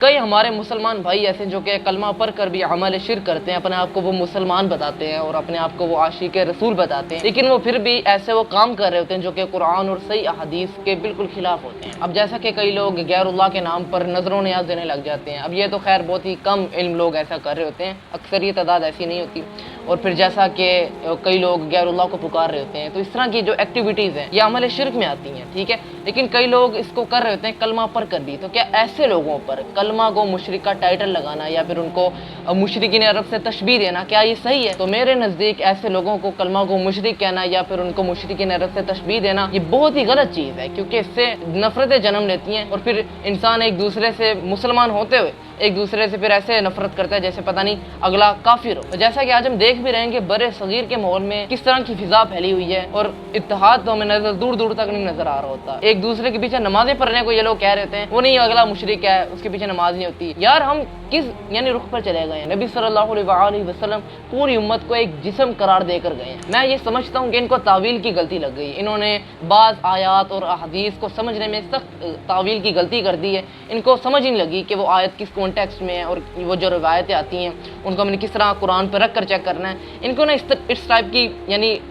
کئی ہمارے مسلمان بھائی ایسے جو کہ کلمہ پڑھ کر بھی عمل شرک کرتے ہیں، اپنے آپ کو وہ مسلمان بتاتے ہیں اور اپنے آپ کو وہ عاشق رسول بتاتے ہیں، لیکن وہ پھر بھی ایسے وہ کام کر رہے ہوتے ہیں جو کہ قرآن اور صحیح احادیث کے بالکل خلاف ہوتے ہیں۔ اب جیسا کہ کئی لوگ غیر اللہ کے نام پر نظر و نیاز دینے لگ جاتے ہیں، اب یہ تو خیر بہت ہی کم علم لوگ ایسا کر رہے ہوتے ہیں، اکثر یہ تعداد ایسی نہیں ہوتی۔ اور پھر جیسا کہ کئی لوگ غیر اللہ کو پکار رہے ہوتے ہیں، تو اس طرح کی جو ایکٹیویٹیز ہیں یہ عمل شرک میں آتی ہیں، ٹھیک ہے، لیکن کئی لوگ اس کو کر رہے ہوتے ہیں کلمہ پڑھ کر بھی۔ تو کیا ایسے لوگوں پر کلمہ کو مشرک کا ٹائٹل لگانا یا پھر ان کو مشرکین عرب سے تشبیہ دینا کیا یہ صحیح ہے؟ تو میرے نزدیک ایسے لوگوں کو کلمہ کو مشرک کہنا یا پھر ان کو مشرکین عرب سے تشبیہ دینا یہ بہت ہی غلط چیز ہے، کیونکہ اس سے نفرتیں جنم لیتی ہیں اور پھر انسان ایک دوسرے سے مسلمان ہوتے ہوئے ایک دوسرے سے پھر ایسے نفرت کرتا ہے جیسے پتہ نہیں اگلا کافر ہو۔ تو جیسا کہ آج ہم دیکھ بھی رہے ہیں کہ برے صغیر کے ماحول میں کس طرح کی فضا پھیلی ہوئی ہے اور اتحاد تو ہمیں نظر دور دور تک نہیں نظر آ رہا ہوتا۔ ایک دوسرے کے پیچھے نمازیں پڑھنے کو یہ لوگ کہہ رہے ہیں، وہ نہیں اگلا مشرک ہے اس کے پیچھے نماز نہیں ہوتی۔ یار ہم کس رخ پر چلے گئے ہیں؟ نبی صلی اللہ علیہ وسلم پوری امت کو ایک جسم قرار دے کر گئے ہیں۔ میں یہ سمجھتا ہوں کہ ان کو تعویل کی غلطی لگ گئی، انہوں نے بعض آیات اور احادیث کو سمجھنے میں سخت تعویل کی غلطی کر دی ہے۔ ان کو سمجھ نہیں لگی کہ وہ آیت کس کانٹیکسٹ میں ہے اور وہ جو روایتیں آتی ہیں ان کو ہم نے کس طرح قرآن پر رکھ کر چیک کرنا ہے۔ ان کو نا اس ٹائپ کی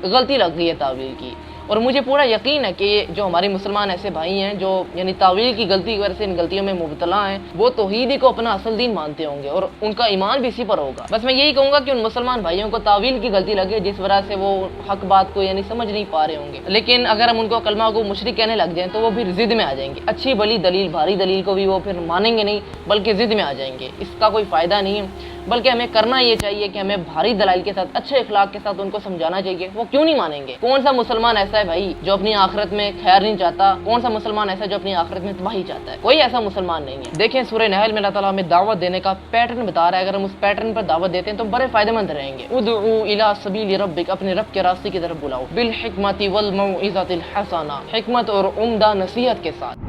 غلطی لگ گئی ہے تعویل کی، اور مجھے پورا یقین ہے کہ جو ہمارے مسلمان ایسے بھائی ہیں جو تعویل کی غلطی کی وجہ سے ان غلطیوں میں مبتلا ہیں، وہ توحید ہی کو اپنا اصل دین مانتے ہوں گے اور ان کا ایمان بھی اسی پر ہوگا۔ بس میں یہی کہوں گا کہ ان مسلمان بھائیوں کو تعویل کی غلطی لگے جس وجہ سے وہ حق بات کو سمجھ نہیں پا رہے ہوں گے، لیکن اگر ہم ان کو کلمہ کو مشرک کہنے لگ جائیں تو وہ پھر ضد میں آ جائیں گے، اچھی بلی دلیل بھاری دلیل کو بھی وہ پھر مانیں گے نہیں بلکہ ضد میں آ جائیں گے۔ اس کا کوئی فائدہ نہیں ہے، بلکہ ہمیں کرنا یہ چاہیے کہ ہمیں بھاری دلائل کے ساتھ اچھے اخلاق کے ساتھ ان کو سمجھانا چاہیے۔ وہ کیوں نہیں مانیں گے؟ کون سا مسلمان ایسا ہے بھائی جو اپنی آخرت میں خیر نہیں چاہتا؟ کون سا مسلمان ایسا ہے جو اپنی آخرت میں تباہی چاہتا ہے؟ کوئی ایسا مسلمان نہیں ہے۔ دیکھیں سورہ نحل میں اللہ تعالیٰ ہمیں دعوت دینے کا پیٹرن بتا رہا ہے، اگر ہم اس پیٹرن پر دعوت دیتے ہیں تو بڑے فائدہ مند رہیں گے۔ ادعو الی سبیل ربک، اپنے رب کے راستے کی طرف بلاؤ، بالحکمت والموعظۃ الحسنہ، حکمت اور عمدہ نصیحت کے ساتھ۔